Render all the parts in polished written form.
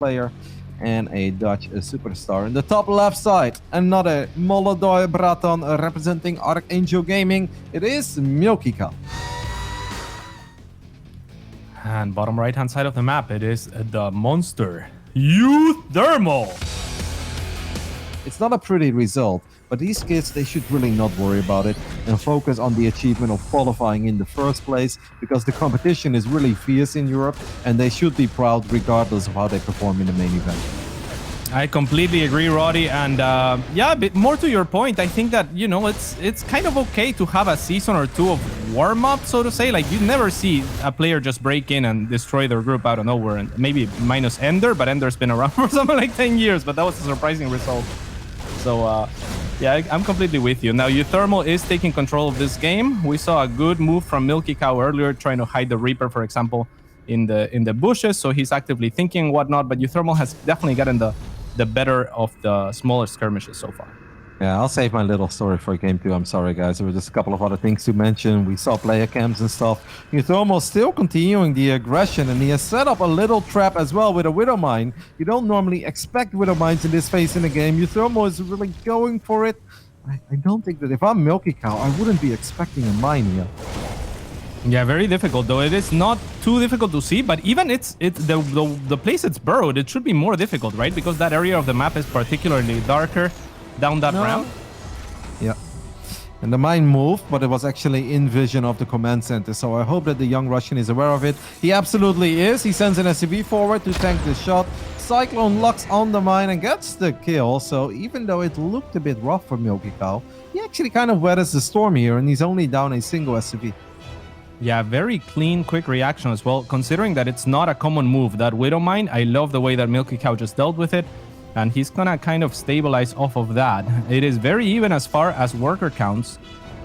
player, and a Dutch superstar. In the top left side, another Molodoi Braton representing Archangel Gaming. It is MilkiCow. And bottom right-hand side of the map, it is the monster, uThermal. It's not a pretty result, but these kids, they should really not worry about it and focus on the achievement of qualifying in the first place, because the competition is really fierce in Europe and they should be proud regardless of how they perform in the main event. I completely agree, Roddy, and yeah, a bit more to your point, I think that, you know, it's kind of okay to have a season or two of warm-up, so to say. Like, you never see a player just break in and destroy their group out of nowhere, and maybe minus Ender, but Ender's been around for something like 10 years, but that was a surprising result. So, yeah, I'm completely with you. Now, uThermal is taking control of this game. We saw a good move from MilkiCow earlier, trying to hide the Reaper, for example, in the bushes, so he's actively thinking and whatnot, but uThermal has definitely gotten the better of the smaller skirmishes so far. Yeah, I'll save my little story for game 2. I'm sorry, guys. There were just a couple of other things to mention. We saw player cams and stuff. uThermal still continuing the aggression, and he has set up a little trap as well with a Widow Mine. You don't normally expect Widow Mines in this phase in the game. uThermal is really going for it. I don't think that if I'm MilkiCow, I wouldn't be expecting a mine here. Yeah, very difficult, though. It is not too difficult to see, but even it's the place it's burrowed, it should be more difficult, right? Because that area of the map is particularly darker down that ramp. Yeah. And the mine moved, but it was actually in vision of the command center. So I hope that the young Russian is aware of it. He absolutely is. He sends an SCV forward to tank the shot. Cyclone locks on the mine and gets the kill. So even though it looked a bit rough for MilkiCow, he actually kind of weathers the storm here, and he's only down a single SCV. Yeah, very clean, quick reaction as well, considering that it's not a common move. That Widow Mine, I love the way that MilkiCow just dealt with it, and he's gonna kind of stabilize off of that. It is very even as far as worker counts,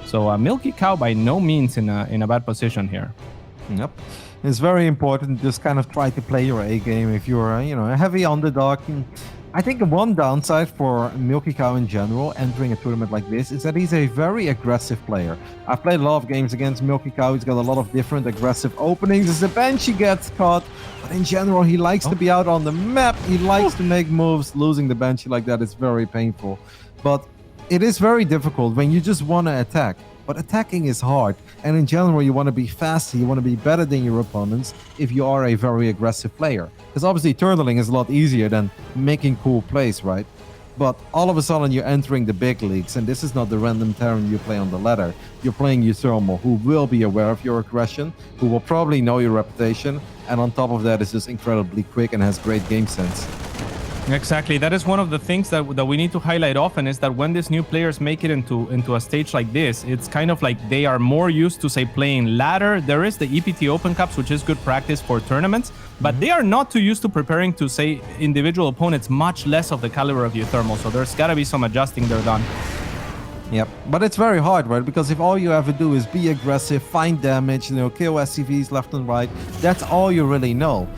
so MilkiCow by no means in a bad position here. Yep. It's very important to just kind of try to play your A game if you're, you know, a heavy underdog. I think the one downside for MilkiCow in general entering a tournament like this is that he's a very aggressive player. I've played a lot of games against MilkiCow. He's got a lot of different aggressive openings as the Banshee gets caught, but in general he likes to be out on the map. He likes to make moves. Losing the Banshee like that is very painful, but it is very difficult when you just want to attack. But attacking is hard, and in general you want to be faster, you want to be better than your opponents if you are a very aggressive player. Because obviously turtling is a lot easier than making cool plays, right? But all of a sudden you're entering the big leagues, and this is not the random Terran you play on the ladder. You're playing uThermal, who will be aware of your aggression, who will probably know your reputation, and on top of that is just incredibly quick and has great game sense. Exactly. That is one of the things that we need to highlight often, is that when these new players make it into a stage like this, it's kind of like they are more used to, say, playing ladder. There is the EPT Open Cups, which is good practice for tournaments, but they are not too used to preparing to, say, individual opponents much less of the caliber of uThermal. So there's got to be some adjusting there done. Yep, but it's very hard, right? Because if all you ever do is be aggressive, find damage, you know, kill SCVs left and right, that's all you really know.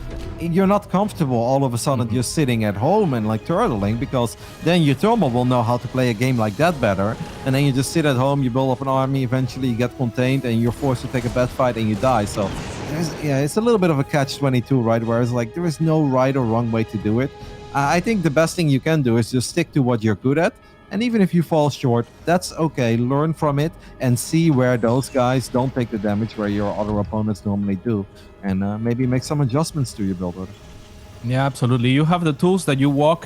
You're not comfortable all of a sudden just sitting at home and like turtling, because then uThermal will know how to play a game like that better, and then you just sit at home, you build up an army, eventually you get contained and you're forced to take a bad fight and you die. So it's a little bit of a catch-22, right? Whereas like there is no right or wrong way to do it. I think the best thing you can do is just stick to what you're good at. And even if you fall short, that's okay. Learn from it and see where those guys don't take the damage where your other opponents normally do. And maybe make some adjustments to your build order. Yeah, absolutely. You have the tools that you walk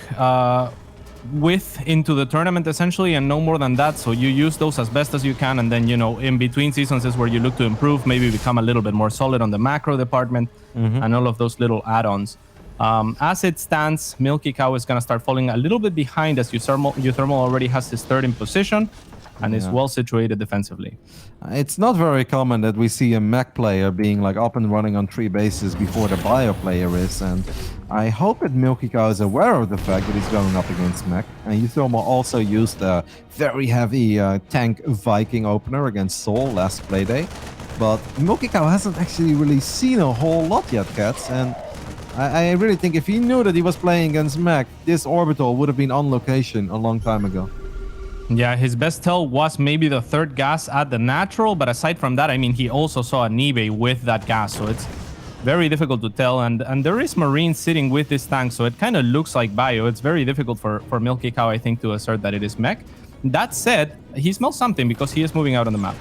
with into the tournament, essentially, and no more than that. So you use those as best as you can. And then, you know, in between seasons is where you look to improve, maybe become a little bit more solid on the macro department and all of those little add-ons. As it stands, MilkiCow is going to start falling a little bit behind, as uThermal already has his third in position and is well situated defensively. It's not very common that we see a mech player being like up and running on 3 bases before the bio player is, and I hope that MilkiCow is aware of the fact that he's going up against mech. And uThermal also used a very heavy tank Viking opener against Sol last playday, but MilkiCow hasn't actually really seen a whole lot yet, cats, and I really think if he knew that he was playing against mech, this orbital would have been on location a long time ago. Yeah, his best tell was maybe the third gas at the natural, but aside from that, I mean, he also saw a Nibe with that gas, so very difficult to tell. And there is Marine sitting with this tank, so it kind of looks like bio. It's very difficult for MilkiCow, I think, to assert that it is mech. That said, he smells something because he is moving out on the map.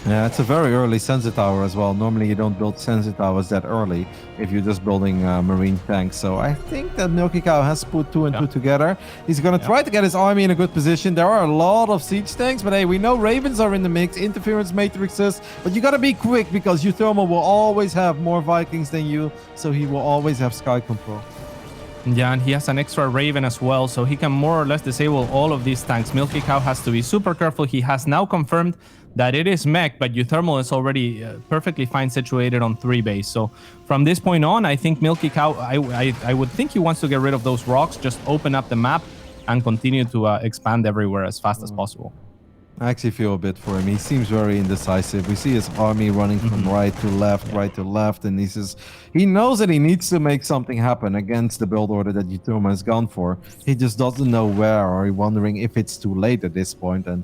Yeah, it's a very early sensor tower as well. Normally you don't build sensor towers that early if you're just building marine tanks. So I think that MilkiCow has put two and two together. He's going to try to get his army in a good position. There are a lot of siege tanks, but hey, we know Ravens are in the mix, interference matrices, but you got to be quick because uThermal will always have more Vikings than you, so he will always have sky control. Yeah, and he has an extra Raven as well, so he can more or less disable all of these tanks. MilkiCow has to be super careful. He has now confirmed that it is mech, but uThermal is already perfectly fine situated on 3 base. So from this point on, I think MilkiCow, I would think he wants to get rid of those rocks, just open up the map and continue to expand everywhere as fast as possible. I actually feel a bit for him. He seems very indecisive. We see his army running from right to left, and he knows that he needs to make something happen against the build order that uThermal has gone for. He just doesn't know where, or he's wondering if it's too late at this point, and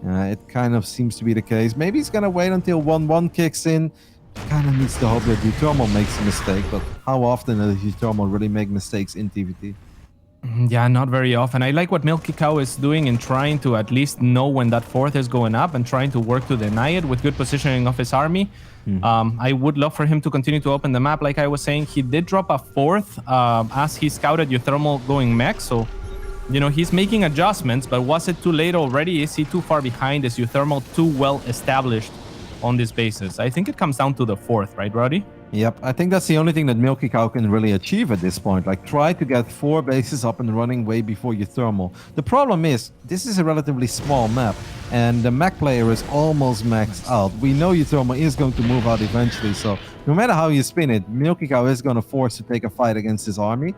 it kind of seems to be the case. Maybe he's gonna wait until 1-1 kicks in. Kind of needs to hope that uThermal makes a mistake, but how often does uThermal really make mistakes in TvT? Yeah, not very often. I like what MilkiCow is doing in trying to at least know when that 4th is going up and trying to work to deny it with good positioning of his army. I would love for him to continue to open the map. Like I was saying, he did drop a 4th as he scouted uThermal going mech, so you know, he's making adjustments, but was it too late already? Is he too far behind? Is uThermal too well established on this basis? I think it comes down to the 4th, right, Roddy? Yep, I think that's the only thing that MilkiCow can really achieve at this point. Like, try to get 4 bases up and running way before uThermal. The problem is, this is a relatively small map, and the mech player is almost maxed out. We know uThermal is going to move out eventually, so no matter how you spin it, MilkiCow is going to force to take a fight against his army.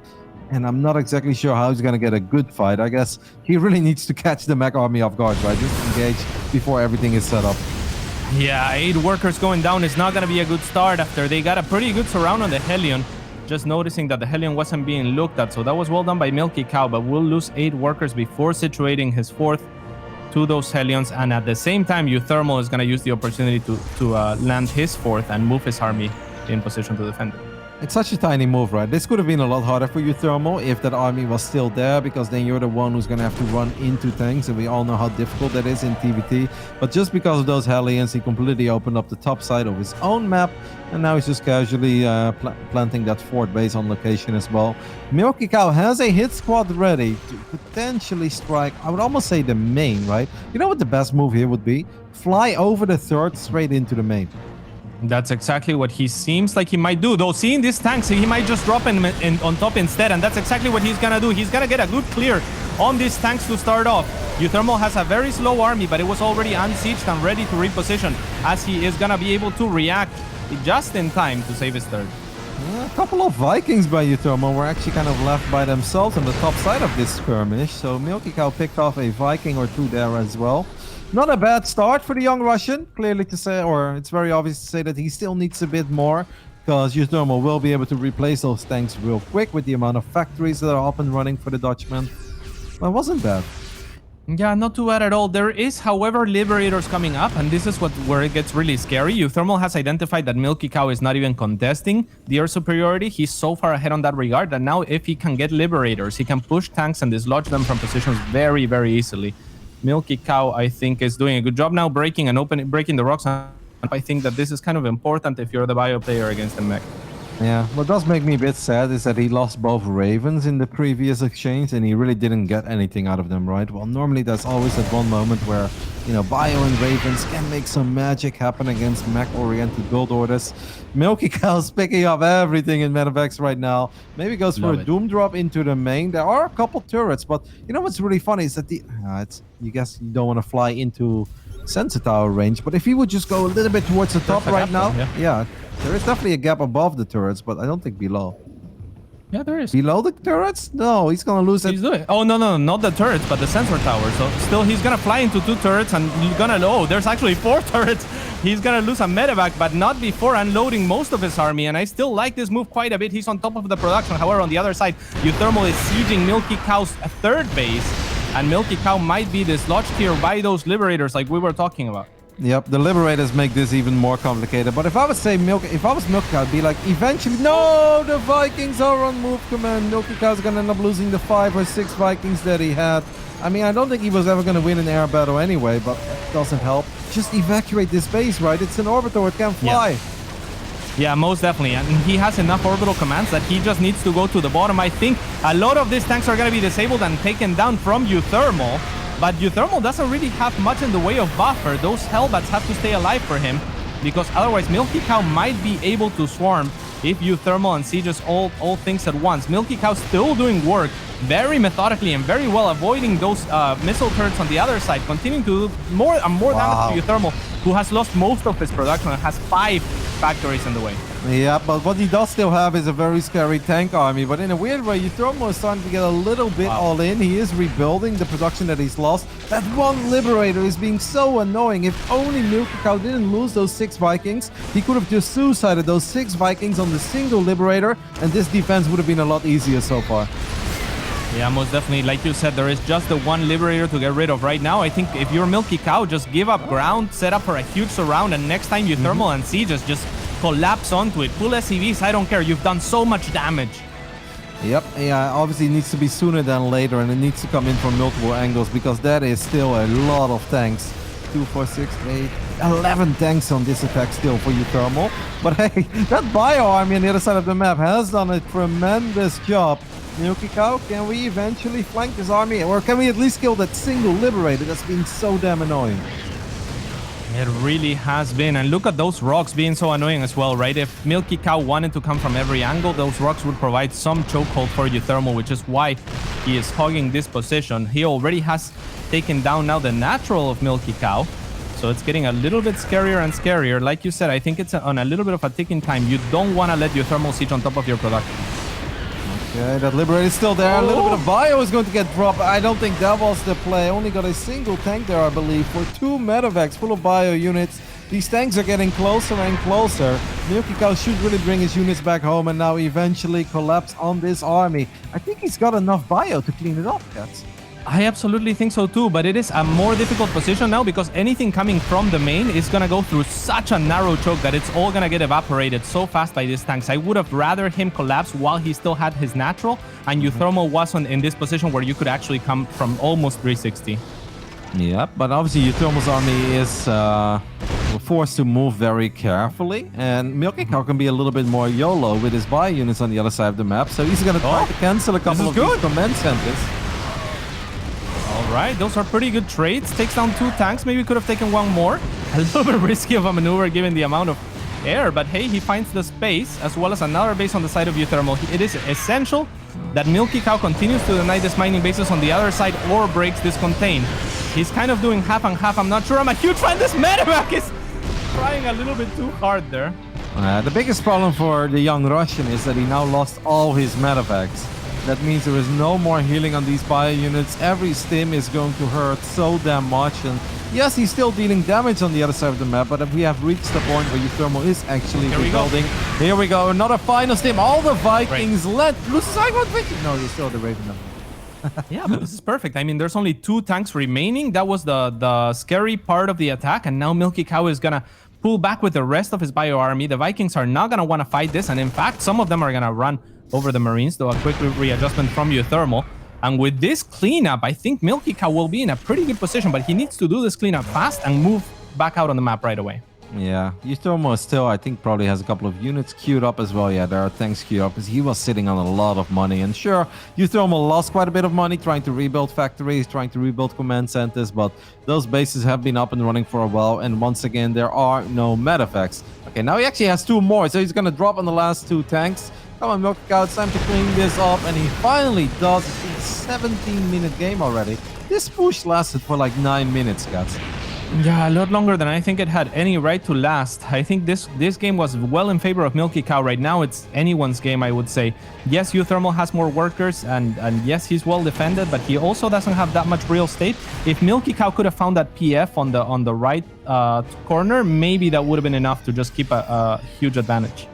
And I'm not exactly sure how he's going to get a good fight. I guess he really needs to catch the mech army off guard, right? Just engage before everything is set up. Yeah, 8 workers going down is not going to be a good start after they got a pretty good surround on the Hellion. Just noticing that the Hellion wasn't being looked at, so that was well done by MilkiCow, but we'll lose 8 workers before situating his 4th to those Hellions, and at the same time, uThermal is going to use the opportunity to land his 4th and move his army in position to defend it. It's such a tiny move, right? This could have been a lot harder for uThermal if that army was still there, because then you're the one who's going to have to run into tanks, and we all know how difficult that is in TvT. But just because of those Hellions, he completely opened up the top side of his own map, and now he's just casually planting that 4th base on location as well. MilkiCow has a hit squad ready to potentially strike, I would almost say, the main, right? You know what the best move here would be? Fly over the 3rd straight into the main. That's exactly what he seems like he might do. Though seeing these tanks, he might just drop him on top instead, and that's exactly what he's gonna do. He's gonna get a good clear on these tanks to start off. uThermal has a very slow army, but it was already unsieged and ready to reposition, as he is gonna be able to react just in time to save his 3rd. A couple of Vikings by uThermal were actually kind of left by themselves on the top side of this skirmish, so MilkiCow picked off a Viking or 2 there as well. Not a bad start for the young Russian, clearly to say, or it's very obvious to say that he still needs a bit more, because uThermal will be able to replace those tanks real quick with the amount of factories that are up and running for the Dutchman. But it wasn't bad. Yeah, not too bad at all. There is, however, Liberators coming up, and this is where it gets really scary. uThermal has identified that MilkiCow is not even contesting the air superiority. He's so far ahead on that regard that now if he can get Liberators, he can push tanks and dislodge them from positions very, very easily. MilkiCow, I think, is doing a good job now breaking the rocks. I think that this is kind of important if you're the bio player against the mech. Yeah, what does make me a bit sad is that he lost both Ravens in the previous exchange, and he really didn't get anything out of them, right? Well, normally there's always that one moment where, you know, Bio and Ravens can make some magic happen against mech-oriented build orders. MilkiCow's picking up everything in Medevacs right now. Maybe goes for a Doom drop into the main. There are a couple turrets, but you know what's really funny is that you guess you don't want to fly into sensor tower range, but if he would just go a little bit towards the top right now, yeah, there is definitely a gap above the turrets, but I don't think below. Yeah, there is. Below the turrets? No, he's gonna lose it. He's doing. Oh no, not the turrets, but the sensor tower. So still, he's gonna fly into 2 turrets, and he's gonna. Oh, there's actually 4 turrets. He's gonna lose a medevac, but not before unloading most of his army. And I still like this move quite a bit. He's on top of the production. However, on the other side, uThermal is sieging MilkiCow's 3rd base, and MilkiCow might be dislodged here by those Liberators, like we were talking about. Yep, the Liberators make this even more complicated. But if I was MilkiCow, I'd be like, eventually, no, the Vikings are on move command. MilkiCow's gonna end up losing the 5 or 6 Vikings that he had. I mean, I don't think he was ever gonna win an air battle anyway, but that doesn't help. Just evacuate this base, right? It's an orbital, it can fly. Yeah, most definitely. And he has enough orbital commands that he just needs to go to the bottom. I think a lot of these tanks are gonna be disabled and taken down from uThermal. But uThermal doesn't really have much in the way of buffer. Those Hellbats have to stay alive for him, because otherwise MilkiCow might be able to swarm if uThermal and Sieges all things at once. MilkiCow still doing work very methodically and very well, avoiding those missile turrets on the other side, continuing to do more and more damage to uThermal, who has lost most of his production and has 5 factories in the way. Yeah, but what he does still have is a very scary tank army. But in a weird way, uThermal is starting to get a little bit all in. He is rebuilding the production that he's lost. That one Liberator is being so annoying. If only MilkiCow didn't lose those 6 Vikings, he could have just suicided those 6 Vikings on the single Liberator, and this defense would have been a lot easier so far. Yeah, most definitely. Like you said, there is just the one Liberator to get rid of right now. I think if you're MilkiCow, just give up ground, set up for a huge surround, and next time uThermal and Sieges just collapse onto it. Pull SCVs, I don't care. You've done so much damage. Yep, yeah, obviously it needs to be sooner than later, and it needs to come in from multiple angles, because that is still a lot of tanks. 2, 4, 6, 8, 11 tanks on this attack still for uThermal. But hey, that bio army on the other side of the map has done a tremendous job. MilkiCow, can we eventually flank this army? Or can we at least kill that single Liberator that's been so damn annoying? It really has been. And look at those rocks being so annoying as well, right? If MilkiCow wanted to come from every angle, those rocks would provide some chokehold for uThermal, which is why he is hogging this position. He already has taken down now the natural of MilkiCow. So it's getting a little bit scarier and scarier. Like you said, I think it's on a little bit of a ticking time. You don't want to let uThermal siege on top of your production. Okay, that Liberator is still there. A little bit of bio is going to get dropped. I don't think that was the play. Only got a single tank there, I believe, for 2 medevacs full of bio units. These tanks are getting closer and closer. MilkiCow should really bring his units back home and now eventually collapse on this army. I think he's got enough bio to clean it up, cats. I absolutely think so too, but it is a more difficult position now because anything coming from the main is going to go through such a narrow choke that it's all going to get evaporated so fast by these tanks. I would have rather him collapse while he still had his natural, and uThermal was in this position where you could actually come from almost 360. Yep, but obviously uThermal's army is forced to move very carefully, and MilkiCow can be a little bit more YOLO with his bio units on the other side of the map, so he's going to try to cancel a couple of these command centers. Right, those are pretty good trades. Takes down 2 tanks. Maybe could have taken 1 more. A little bit risky of a maneuver given the amount of air, but hey, he finds the space as well as another base on the side of uThermal. It is essential that MilkiCow continues to deny this mining bases on the other side or breaks this contain. He's kind of doing half and half. I'm not sure. I'm a huge fan. This medevac is trying a little bit too hard there. The biggest problem for the young Russian is that he now lost all his medevacs. That means there is no more healing on these bio units. Every stim is going to hurt so damn much. And yes, he's still dealing damage on the other side of the map, but we have reached the point where uThermal is actually rebuilding. Here we go, another final stim. All the Vikings loses Icon Viking. No, he's still the Raven. Yeah, but this is perfect. I mean, there's only 2 tanks remaining. That was the scary part of the attack, and now MilkiCow is gonna pull back with the rest of his bio army. The Vikings are not gonna want to fight this, and in fact, some of them are gonna run over the Marines, though a quick readjustment from uThermal. And with this cleanup, I think MilkiCow will be in a pretty good position, but he needs to do this cleanup fast and move back out on the map right away. Yeah, uThermal still, I think, probably has a couple of units queued up as well. Yeah, there are tanks queued up because he was sitting on a lot of money. And sure, uThermal lost quite a bit of money trying to rebuild factories, trying to rebuild command centers, but those bases have been up and running for a while. And once again, there are no medeffects. Okay, now he actually has 2 more, so he's going to drop on the last 2 tanks. Come on, MilkiCow, it's time to clean this up, and he finally does. It's been a 17-minute game already. This push lasted for like 9 minutes, guys. Yeah, a lot longer than I think it had any right to last. I think this game was well in favor of MilkiCow. Right now, it's anyone's game, I would say. Yes, uThermal has more workers, and yes, he's well defended, but he also doesn't have that much real estate. If MilkiCow could have found that PF on the right corner, maybe that would have been enough to just keep a huge advantage.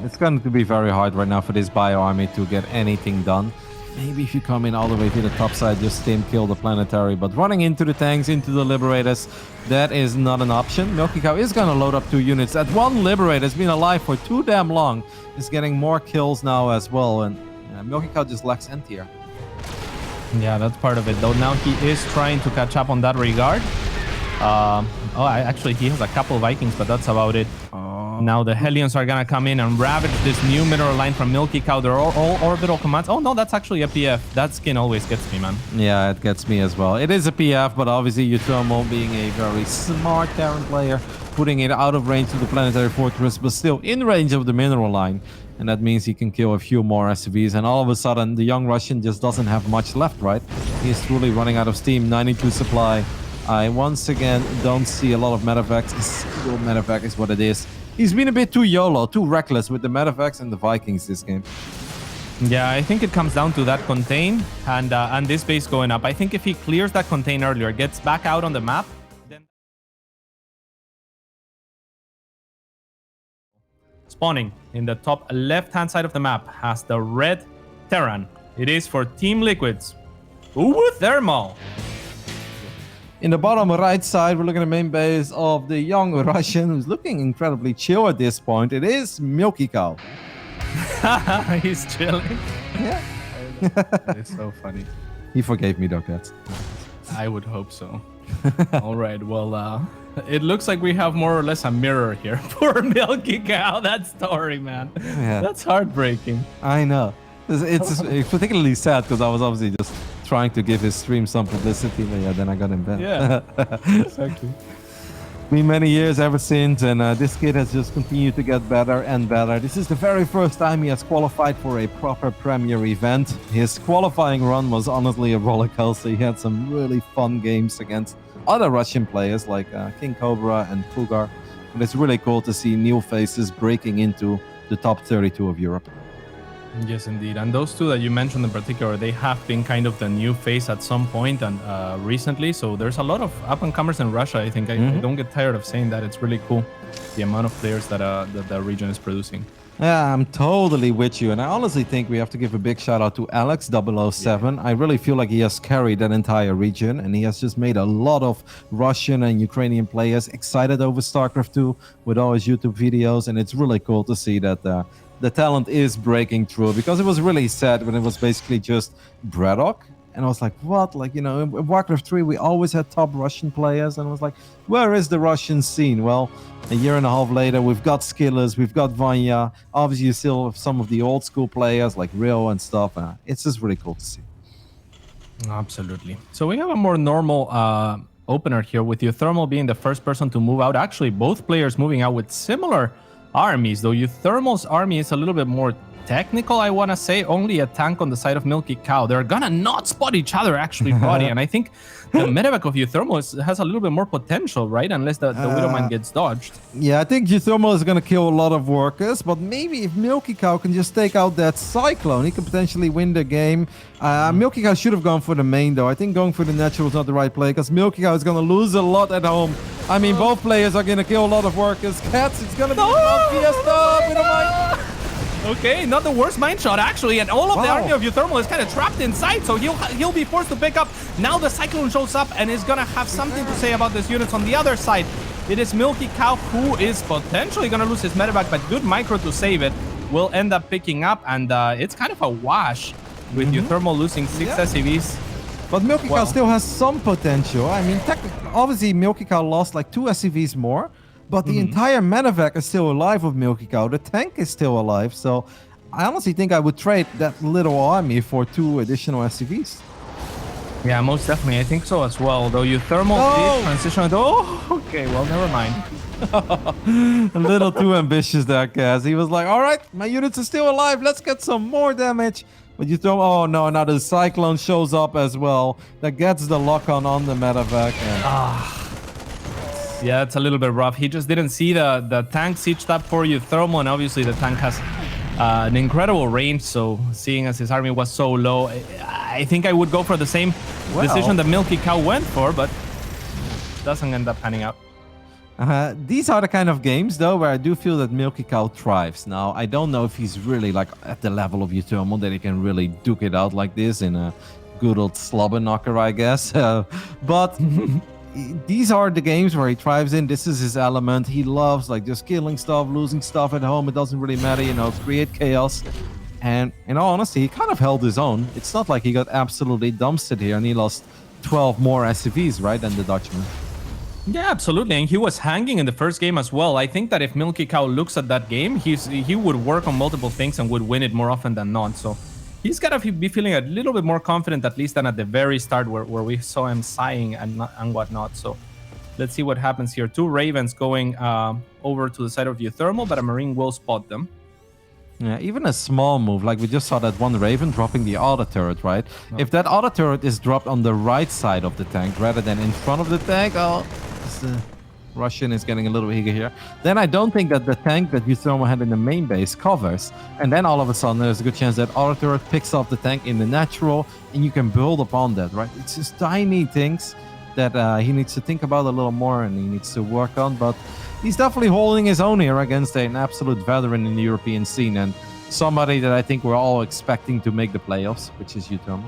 It's going to be very hard right now for this bio army to get anything done. maybe if you come in all the way to the top side, just stim kill the planetary. But running into the tanks, into the liberators, that is not an option. MilkiCow is going to load up 2 units. That one liberator has been alive for too damn long. Is getting more kills now as well. And MilkiCow just lacks N-tier. Yeah, that's part of it, though. Now he is trying to catch up on that regard. Actually, he has a couple Vikings, but that's about it. Now the Hellions are gonna come in and ravage this new mineral line from MilkiCow. They're all orbital commands. Oh no, that's actually a PF. That skin always gets me, man. Yeah, it gets me as well. It is a PF, but obviously uThermal being a very smart Terran player, putting it out of range of the planetary fortress, but still in range of the mineral line. And that means he can kill a few more SCVs. And all of a sudden, the young Russian just doesn't have much left, right? He's truly running out of steam. 92 supply. I once again don't see a lot of medevacs. A single medevac is what it is. He's been a bit too YOLO, too reckless with the medevacs and the Vikings this game. Yeah, I think it comes down to that contain and this base going up. I think if he clears that contain earlier, gets back out on the map, then... Spawning in the top left-hand side of the map has the red Terran. It is for Team Liquid's uThermal. In the bottom right side, we're looking at the main base of the young Russian, who's looking incredibly chill at this point. It is MilkiCow. He's chilling. Yeah. It's so funny. He forgave me, Dockets. I would hope so. All right, well, it looks like we have more or less a mirror here. Poor MilkiCow, that story, man. Yeah. That's heartbreaking. I know. It's particularly sad because I was obviously just trying to give his stream some publicity, but yeah, then I got in bed. Yeah, exactly. Been many years ever since, and this kid has just continued to get better and better. This is the very first time he has qualified for a proper Premier event. His qualifying run was honestly a roller coaster. He had some really fun games against other Russian players like King Cobra and Pugar. And it's really cool to see new faces breaking into the top 32 of Europe. Yes, indeed. And those two that you mentioned in particular, they have been kind of the new face at some point and recently. So there's a lot of up-and-comers in Russia, I think. I don't get tired of saying that. It's really cool, the amount of players that the region is producing. Yeah, I'm totally with you. And I honestly think we have to give a big shout out to Alex 007. I really feel like he has carried that entire region, and he has just made a lot of Russian and Ukrainian players excited over StarCraft 2 with all his YouTube videos. And it's really cool to see that the talent is breaking through, because it was really sad when it was basically just Braddock. And I was like, what? Like, you know, in Warcraft 3, we always had top Russian players. And I was like, where is the Russian scene? Well, a year and a half later, we've got Skillers, we've got Vanya. Obviously, you still have some of the old school players like Rio and stuff. It's just really cool to see. Absolutely. So we have a more normal opener here with uThermal being the first person to move out. Actually, both players moving out with similar armies, though uThermal's army is a little bit more technical, I want to say. Only a tank on the side of MilkiCow. They're gonna not spot each other, actually, Roddy. And I think the medevac of uThermal has a little bit more potential, right? Unless the Widowman gets dodged. Yeah, I think uThermal is going to kill a lot of workers, but maybe if MilkiCow can just take out that Cyclone, he could potentially win the game. MilkiCow should have gone for the main, though. I think going for the natural is not the right play, because MilkiCow is going to lose a lot at home. I mean, both players are going to kill a lot of workers. Cats, it's going to be a fiesta. Widowmine. Okay, not the worst mine shot, actually, and all of the army of uThermal is kind of trapped inside, so he'll be forced to pick up. Now the Cyclone shows up and is gonna have something to say about this units on the other side. It is MilkiCow who is potentially gonna lose his medevac, but good micro to save it. Will end up picking up, and it's kind of a wash with uThermal losing 6 SCVs. But MilkiCow still has some potential. I mean, obviously MilkiCow lost like 2 SCVs more. But the entire medevac is still alive with MilkiCow. The tank is still alive. So I honestly think I would trade that little army for 2 additional SCVs. Yeah, most definitely. I think so as well. Though uThermal did transition. Oh, okay. Well, never mind. A little too ambitious there, Kaz. He was like, all right, my units are still alive. Let's get some more damage. But oh no, now the Cyclone shows up as well. That gets the lock-on the medevac. And... Yeah, it's a little bit rough. He just didn't see the tank sieged up for uThermal, and obviously the tank has an incredible range, so seeing as his army was so low, I think I would go for the same decision that MilkiCow went for, but doesn't end up panning out. These are the kind of games, though, where I do feel that MilkiCow thrives. Now, I don't know if he's really like at the level of uThermal that he can really duke it out like this in a good old slobber knocker, I guess. But these are the games where he thrives in. This is his element. He loves like just killing stuff, losing stuff at home. It doesn't really matter, you know, create chaos. And in all honesty, he kind of held his own. It's not like he got absolutely dumpstered here and he lost 12 more SCVs, right, than the Dutchman. Yeah, absolutely, and he was hanging in the first game as well. I think that if MilkiCow looks at that game, he would work on multiple things and would win it more often than not. So he's gotta be feeling a little bit more confident, at least than at the very start where we saw him sighing and whatnot. So let's see what happens here. 2 Ravens going over to the side of uThermal, but a Marine will spot them. Yeah, even a small move, like we just saw that one Raven dropping the auto turret, right? Oh. If that auto turret is dropped on the right side of the tank rather than in front of the tank, oh, this Russian is getting a little eager here. Then I don't think that the tank that uThermal had in the main base covers. And then all of a sudden, there's a good chance that auto turret picks off the tank in the natural, and you can build upon that, right? It's just tiny things that he needs to think about a little more and he needs to work on, but he's definitely holding his own here against an absolute veteran in the European scene and somebody that I think we're all expecting to make the playoffs, which is uThermal.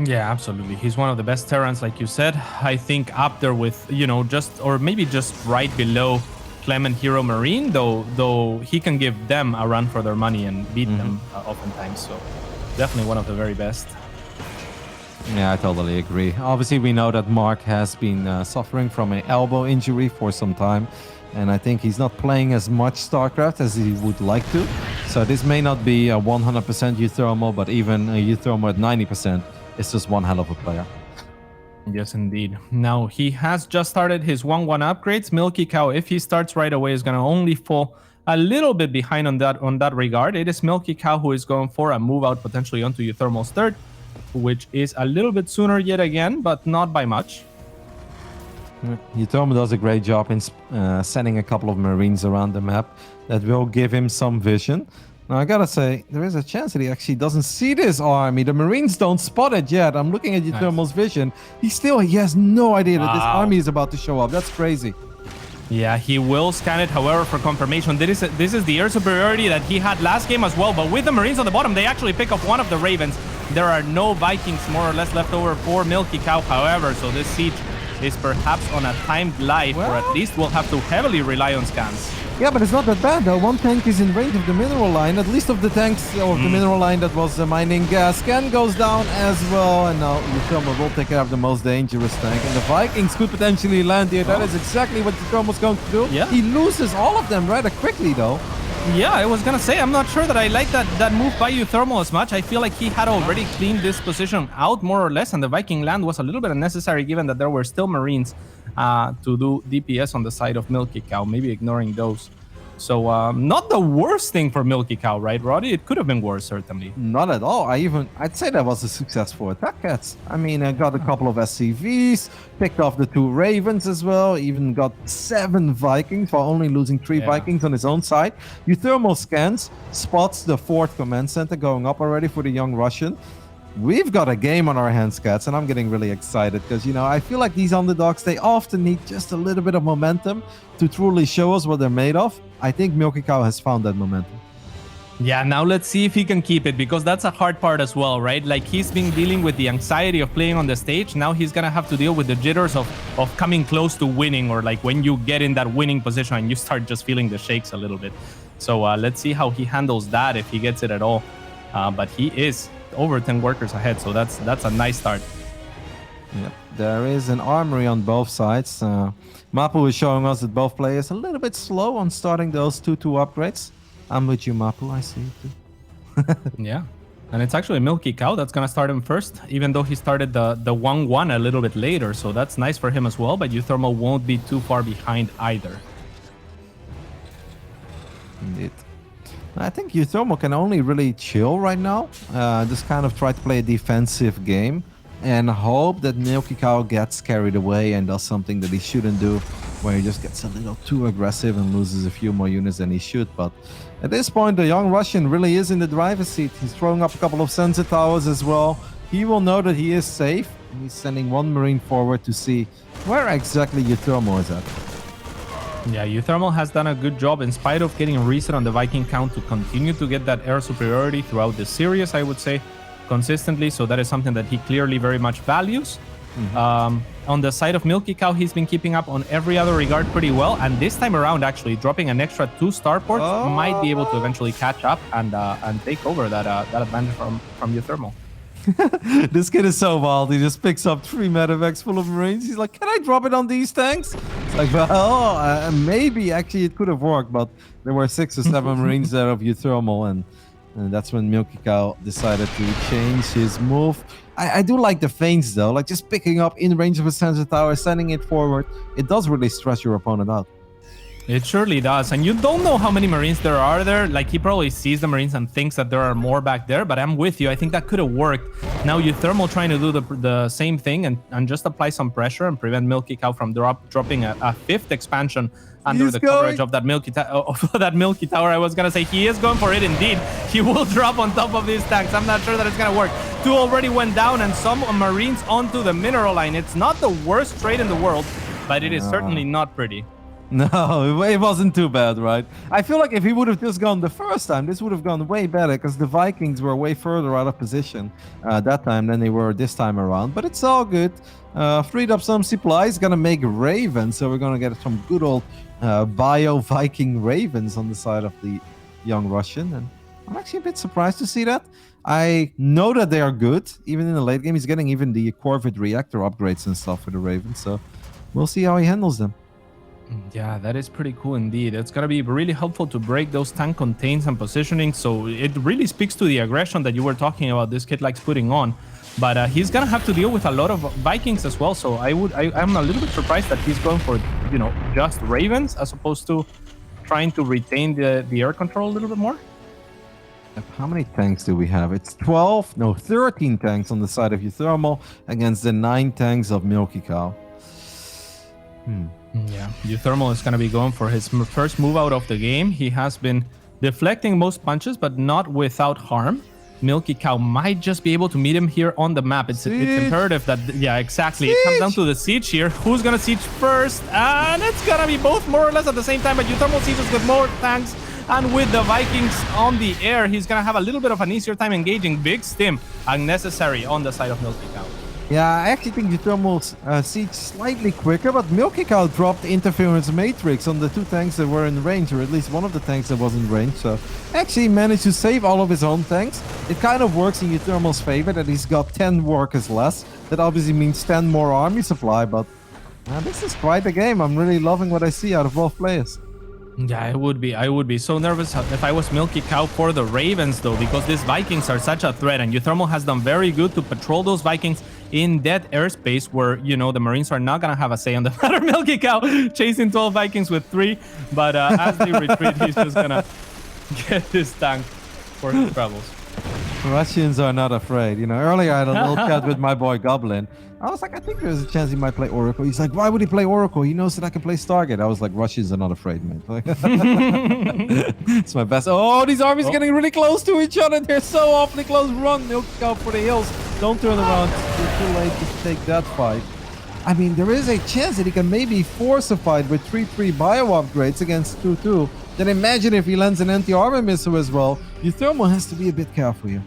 Yeah, absolutely. He's one of the best Terrans, like you said. I think up there with, you know, or maybe just right below Clement Hero Marine, though he can give them a run for their money and beat them oftentimes. So definitely one of the very best. Yeah, I totally agree. Obviously, we know that Mark has been suffering from an elbow injury for some time. And I think he's not playing as much StarCraft as he would like to. So this may not be a 100% uThermal, but even a uThermal at 90% is just one hell of a player. Yes, indeed. Now, he has just started his 1-1 upgrades. MilkiCow, if he starts right away, is going to only fall a little bit behind on that regard. It is MilkiCow who is going for a move out potentially onto uThermal's third, which is a little bit sooner yet again, but not by much. uThermal does a great job in sending a couple of Marines around the map that will give him some vision. Now, I gotta say, there is a chance that he actually doesn't see this army. The Marines don't spot it yet. I'm looking at uThermal's vision. He has no idea that this army is about to show up. That's crazy. Yeah, he will scan it, however, for confirmation. This is the air superiority that he had last game as well, but with the Marines on the bottom, they actually pick up one of the Ravens. There are no Vikings more or less left over for MilkiCow, however, so this siege is perhaps on a timed life, or at least will have to heavily rely on scans. Yeah, but it's not that bad though. One tank is in range of the mineral line, at least of the tanks of the mineral line that was mining gas. Scan goes down as well, and now uThermal will take care of the most dangerous tank. And the Vikings could potentially land here. That is exactly what uThermal was going to do. Yeah. He loses all of them rather quickly though. Yeah, I was gonna say, I'm not sure that I like that move by uThermal as much. I feel like he had already cleaned this position out more or less, and the Viking land was a little bit unnecessary given that there were still Marines to do DPS on the side of MilkiCow, maybe ignoring those. So not the worst thing for MilkiCow, right, Roddy? It could have been worse, certainly. Not at all. I'd say that was a success for Attack Cats. I mean, I got a couple of SCVs, picked off the 2 Ravens as well, even got 7 Vikings while only losing 3 Vikings on his own side. uThermal scans, spots the 4th command center going up already for the young Russian. We've got a game on our hands, Cats, and I'm getting really excited because, you know, I feel like these underdogs, they often need just a little bit of momentum to truly show us what they're made of. I think MilkiCow has found that momentum. Yeah, now let's see if he can keep it, because that's a hard part as well, right? Like, he's been dealing with the anxiety of playing on the stage. Now he's gonna have to deal with the jitters of coming close to winning, or like when you get in that winning position and you start just feeling the shakes a little bit. So let's see how he handles that, if he gets it at all. But he is over 10 workers ahead, so that's a nice start. Yep, there is an armory on both sides. Mapu is showing us that both players a little bit slow on starting those 2-2 upgrades. I'm with you, Mapu. I see it too. Yeah, and it's actually MilkiCow that's gonna start him first, even though he started the 1-1 a little bit later, so that's nice for him as well. But uThermal won't be too far behind either. Indeed. I think uThermal can only really chill right now. Just kind of try to play a defensive game and hope that MilkiCow gets carried away and does something that he shouldn't do, where he just gets a little too aggressive and loses a few more units than he should. But at this point, the young Russian really is in the driver's seat. He's throwing up a couple of sensor towers as well. He will know that he is safe. He's sending 1 Marine forward to see where exactly uThermal is at. Yeah, uThermal has done a good job in spite of getting reset on the Viking count to continue to get that air superiority throughout the series, I would say, consistently. So that is something that he clearly very much values. On the side of MilkiCow, he's been keeping up on every other regard pretty well. And this time around, actually, dropping an extra 2 starports might be able to eventually catch up and take over that advantage from uThermal. This kid is so wild. He just picks up 3 medevacs full of Marines. He's like, can I drop it on these tanks? It's like, well, maybe actually it could have worked, but there were 6 or 7 Marines there of uThermal, and that's when MilkiCow decided to change his move. I do like the feints though, like just picking up in range of a sensor tower, sending it forward. It does really stress your opponent out. It surely does. And you don't know how many Marines there are there. Like, he probably sees the Marines and thinks that there are more back there, but I'm with you. I think that could have worked. Now uThermal trying to do the same thing and just apply some pressure and prevent MilkiCow from dropping a 5th expansion under the coverage of that Milky Tower. I was going to say, he is going for it indeed. He will drop on top of these tanks. I'm not sure that it's going to work. 2 already went down and some Marines onto the mineral line. It's not the worst trade in the world, but it is certainly not pretty. No, it wasn't too bad, right? I feel like if he would have just gone the first time, this would have gone way better because the Vikings were way further out of position that time than they were this time around. But it's all good. Freed up some supplies, gonna make Ravens, so we're gonna get some good old bio-Viking Ravens on the side of the young Russian. And I'm actually a bit surprised to see that. I know that they are good. Even in the late game, he's getting even the Corvid reactor upgrades and stuff for the Ravens. So we'll see how he handles them. Yeah, that is pretty cool indeed. It's going to be really helpful to break those tank contains and positioning. So it really speaks to the aggression that you were talking about this kid likes putting on. But he's going to have to deal with a lot of Vikings as well. So I'm a little bit surprised that he's going for, just Ravens as opposed to trying to retain the air control a little bit more. How many tanks do we have? It's 13 tanks on the side of uThermal against the 9 tanks of MilkiCow. Yeah, uThermal is going to be going for his first move out of the game. He has been deflecting most punches, but not without harm. MilkiCow might just be able to meet him here on the map. It's imperative that, yeah, exactly. Siege. It comes down to the siege here. Who's going to siege first? And it's going to be both more or less at the same time, but uThermal sieges with more tanks. And with the Vikings on the air, he's going to have a little bit of an easier time engaging. Big stim, unnecessary on the side of MilkiCow. Yeah, I actually think uThermal's siege slightly quicker, but MilkiCow dropped interference matrix on the 2 tanks that were in range, or at least one of the tanks that was in range. So actually managed to save all of his own tanks. It kind of works in uThermal's favor that he's got 10 workers less. That obviously means 10 more army supply, but this is quite a game. I'm really loving what I see out of both players. Yeah, I would be so nervous if I was MilkiCow for the Ravens, though, because these Vikings are such a threat, and uThermal has done very good to patrol those Vikings in that airspace where, the Marines are not going to have a say on the matter. MilkiCow chasing 12 Vikings with 3, but as they retreat, he's just going to get this tank for his travels. Russians are not afraid. Earlier I had a little chat with my boy Goblin. I was like, I think there's a chance he might play Oracle. He's like, why would he play Oracle? He knows that I can play Stargate. I was like, Russians are not afraid, man. It's my best. Oh, these armies are getting really close to each other. They're so awfully close. Run, MilkiCow for the hills. Don't turn around. It's too late to take that fight. I mean, there is a chance that he can maybe force a fight with 3-3 bio upgrades against 2-2. Then imagine if he lands an anti-armor missile as well. uThermal has to be a bit careful here.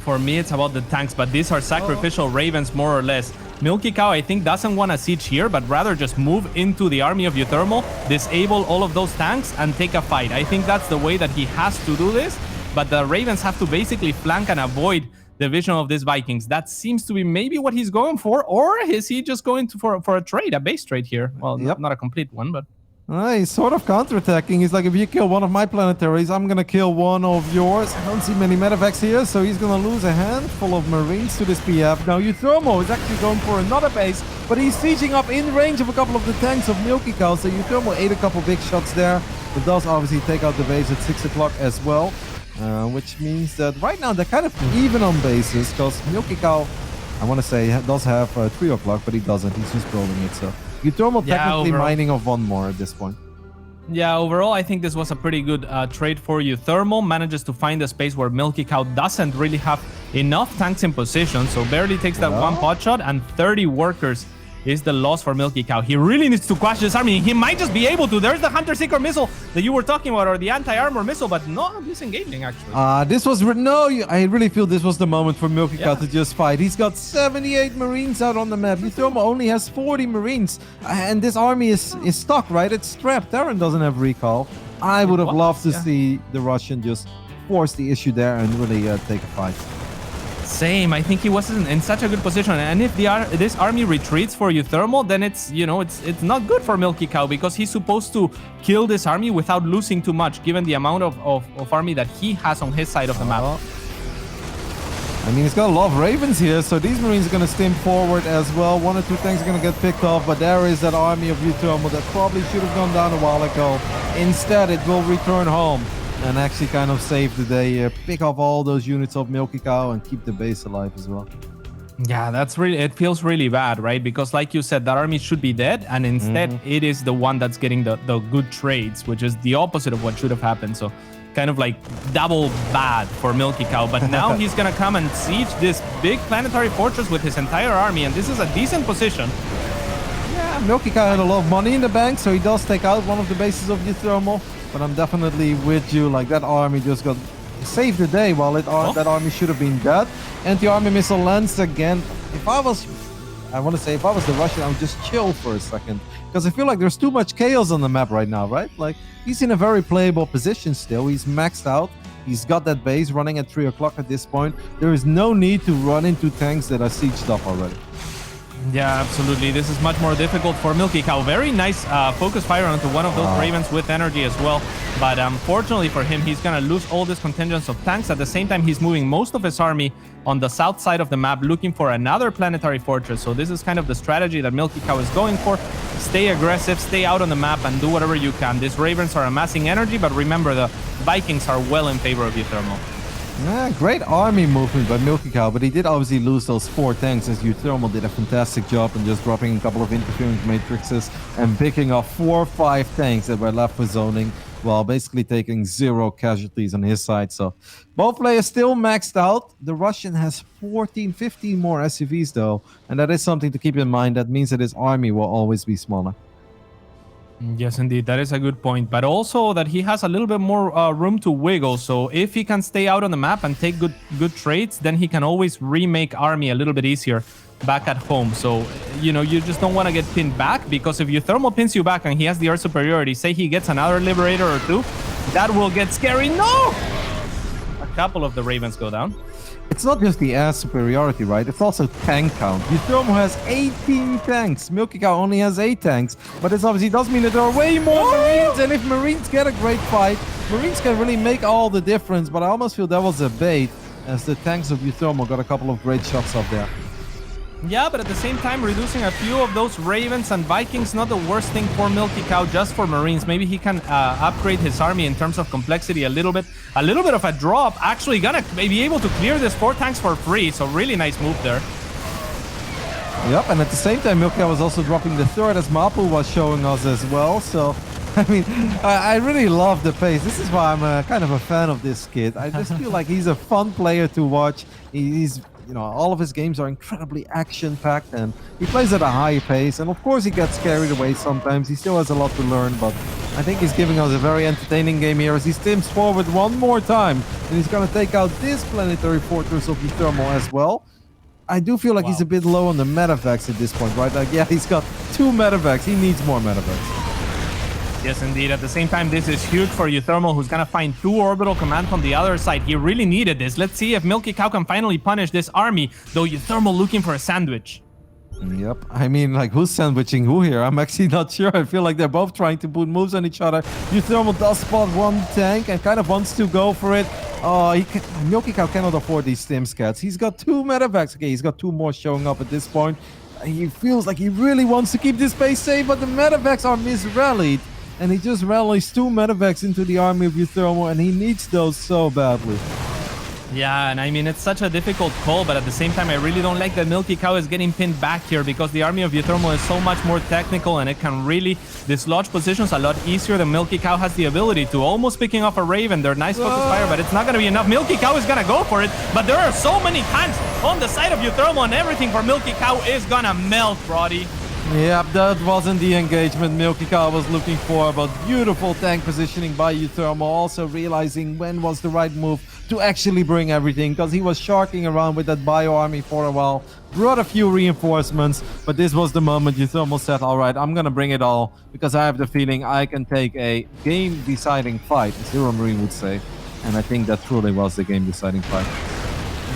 For me, it's about the tanks, but these are sacrificial Ravens, more or less. MilkiCow, I think, doesn't want to siege here, but rather just move into the army of uThermal, disable all of those tanks, and take a fight. I think that's the way that he has to do this, but the Ravens have to basically flank and avoid the vision of these Vikings. That seems to be maybe what he's going for, or is he just going for a trade, a base trade here? Well, not a complete one, but... He's sort of counterattacking. He's like, if you kill one of my planetaries, I'm going to kill one of yours. I don't see many medevacs here, so he's going to lose a handful of Marines to this PF. Now, uThermal is actually going for another base, but he's sieging up in range of a couple of the tanks of MilkiCow, so uThermal ate a couple big shots there. It does obviously take out the base at 6 o'clock as well, which means that right now they're kind of even on bases, because MilkiCow, I want to say, does have 3 o'clock, but he doesn't. He's just rolling it, so... uThermal technically mining of 1 more at this point. Yeah, overall, I think this was a pretty good trade for uThermal. Manages to find a space where MilkiCow doesn't really have enough tanks in position, so barely takes that 1 pot shot, and 30 workers is the loss for MilkiCow. He really needs to quash this army. He might just be able to. There's the Hunter Seeker missile that you were talking about, or the anti-armor missile, but no disengaging actually. This was I really feel this was the moment for MilkiCow to just fight. He's got 78 Marines out on the map. uThermal only has 40 Marines, and this army is stuck, right? It's trapped. TErran doesn't have recall. I would have loved to see the Russian just force the issue there and really take a fight. Same. I think he was in such a good position, and if this army retreats for uThermal, then it's it's not good for MilkiCow, because he's supposed to kill this army without losing too much, given the amount of army that he has on his side of the map. I mean, he's got a lot of Ravens here, so these Marines are going to stim forward as well. 1 or 2 tanks are going to get picked off, but there is that army of uThermal that probably should have gone down a while ago. Instead, it will return home and actually kind of save the day, pick off all those units of MilkiCow and keep the base alive as well. Yeah, it feels really bad, right? Because like you said, that army should be dead, and instead it is the one that's getting the good trades, which is the opposite of what should have happened. So kind of like double bad for MilkiCow. But now he's gonna come and siege this big planetary fortress with his entire army, and this is a decent position. Yeah, MilkiCow had a lot of money in the bank, so he does take out one of the bases of uThermal. But I'm definitely with you. Like, that army just got saved the day while that army should have been dead. Anti-army missile lands again. If I was the Russian, I would just chill for a second, because I feel like there's too much chaos on the map right now, right? Like, he's in a very playable position still. He's maxed out. He's got that base running at 3 o'clock at this point. There is no need to run into tanks that are sieged up already. Yeah, absolutely. This is much more difficult for MilkiCow. Very nice focus fire onto one of those Ravens with energy as well. But unfortunately for him, he's going to lose all this contingents of tanks. At the same time, he's moving most of his army on the south side of the map, looking for another planetary fortress. So this is kind of the strategy that MilkiCow is going for. Stay aggressive, stay out on the map, and do whatever you can. These Ravens are amassing energy, but remember, the Vikings are well in favor of uThermal. Yeah, great army movement by MilkiCow, but he did obviously lose those 4 tanks, as uThermal did a fantastic job in just dropping a couple of interference matrices and picking off 4 or 5 tanks that were left for zoning, while basically taking 0 casualties on his side. So both players still maxed out. The Russian has 15 more SCVs though, and that is something to keep in mind. That means that his army will always be smaller. Yes, indeed. That is a good point. But also that he has a little bit more room to wiggle. So if he can stay out on the map and take good trades, then he can always remake army a little bit easier back at home. So, you just don't want to get pinned back, because if uThermal pins you back and he has the air superiority, say he gets another Liberator or 2, that will get scary. No! A couple of the Ravens go down. It's not just the air superiority, right? It's also tank count. uThermal has 18 tanks. MilkiCow only has 8 tanks. But this obviously does mean that there are way more Marines. And if Marines get a great fight, Marines can really make all the difference. But I almost feel that was a bait, as the tanks of uThermal got a couple of great shots up there. Yeah, but at the same time, reducing a few of those Ravens and Vikings, not the worst thing for MilkiCow, just for Marines. Maybe he can upgrade his army in terms of complexity a little bit. A little bit of a drop. Actually gonna be able to clear this 4 tanks for free. So really nice move there. Yep, and at the same time, MilkiCow was also dropping the 3rd, as Mapu was showing us as well. So, I mean, I really love the pace. This is why I'm kind of a fan of this kid. I just feel like he's a fun player to watch. He's all of his games are incredibly action-packed, and he plays at a high pace. And of course, he gets carried away sometimes. He still has a lot to learn, but I think he's giving us a very entertaining game here as he stims forward one more time. And he's going to take out this planetary fortress of uThermal as well. I do feel like he's a bit low on the medevacs at this point, right? Like, yeah, he's got 2 medevacs. He needs more medevacs. Yes, indeed. At the same time, this is huge for uThermal, who's going to find 2 orbital command on the other side. He really needed this. Let's see if MilkiCow can finally punish this army, though uThermal looking for a sandwich. Yep. I mean, like, who's sandwiching who here? I'm actually not sure. I feel like they're both trying to put moves on each other. uThermal does spot 1 tank and kind of wants to go for it. MilkiCow cannot afford these stim scats. He's got 2 medevacs. Okay, he's got 2 more showing up at this point. He feels like he really wants to keep this base safe, but the medevacs are misrallied. And he just rallies 2 medevacs into the army of uThermal, and he needs those so badly. Yeah, and I mean, it's such a difficult call, but at the same time, I really don't like that MilkiCow is getting pinned back here, because the army of uThermal is so much more technical, and it can really dislodge positions a lot easier than MilkiCow has the ability to. Almost picking off a Raven. They're nice focus fire, but it's not going to be enough. MilkiCow is going to go for it, but there are so many tanks on the side of uThermal, and everything for MilkiCow is going to melt, Roddy. Yep, that wasn't the engagement MilkiCow was looking for, but beautiful tank positioning by uThermal, also realizing when was the right move to actually bring everything, because he was sharking around with that bio army for a while, brought a few reinforcements, but this was the moment uThermal said, all right, I'm gonna bring it all, because I have the feeling I can take a game-deciding fight, as Hero Marine would say, and I think that truly was the game-deciding fight.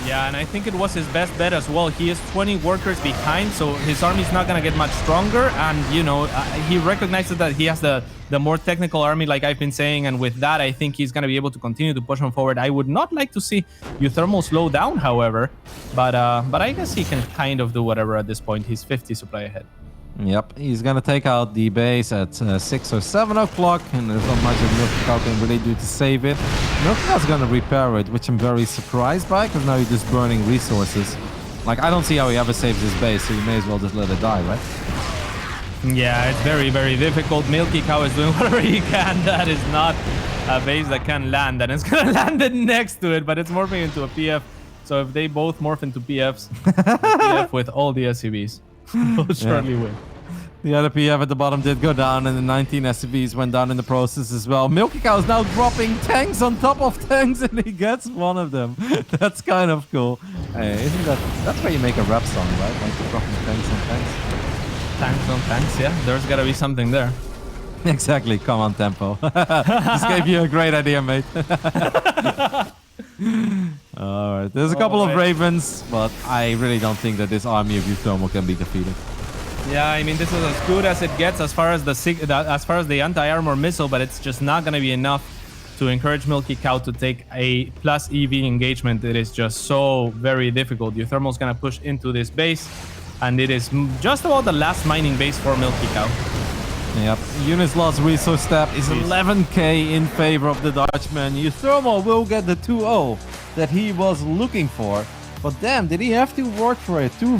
Yeah, and I think it was his best bet as well. He is 20 workers behind, so his army is not going to get much stronger. And, you know, he recognizes that he has the more technical army, like I've been saying. And with that, I think he's going to be able to continue to push him forward. I would not like to see uThermal slow down, however. But I guess he can kind of do whatever at this point. He's 50 supply ahead. Yep, he's gonna take out the base at 6 or 7 o'clock, and there's not much that MilkiCow can really do to save it. MilkiCow's gonna repair it, which I'm very surprised by, because now he's just burning resources. Like, I don't see how he ever saves his base, so you may as well just let it die, right? Yeah, it's very, very difficult. MilkiCow is doing whatever he can. That is not a base that can land, and it's gonna land it next to it, but it's morphing into a PF. So if they both morph into PFs, the PF with all the SCVs. Will surely win. The other PF at the bottom did go down, and the 19 SCVs went down in the process as well. MilkiCow is now dropping tanks on top of tanks, and he gets one of them. That's kind of cool. Hey, isn't that's where you make a rap song, right? Like dropping tanks on tanks. Tanks on tanks, yeah. There's gotta be something there. Exactly. Come on, Tempo. This gave you a great idea, mate. Alright, there's a couple of Ravens, but I really don't think that this army of uThermal can be defeated. Yeah, I mean, this is as good as it gets as far as the anti-armor missile, but it's just not going to be enough to encourage MilkiCow to take a plus EV engagement. It is just so very difficult. uThermal's going to push into this base, and it is just about the last mining base for MilkiCow. Yep, Unit's last resource step is 11k in favor of the Dutchman. uThermal will get the 2-0 that he was looking for. But damn, did he have to work for it? 2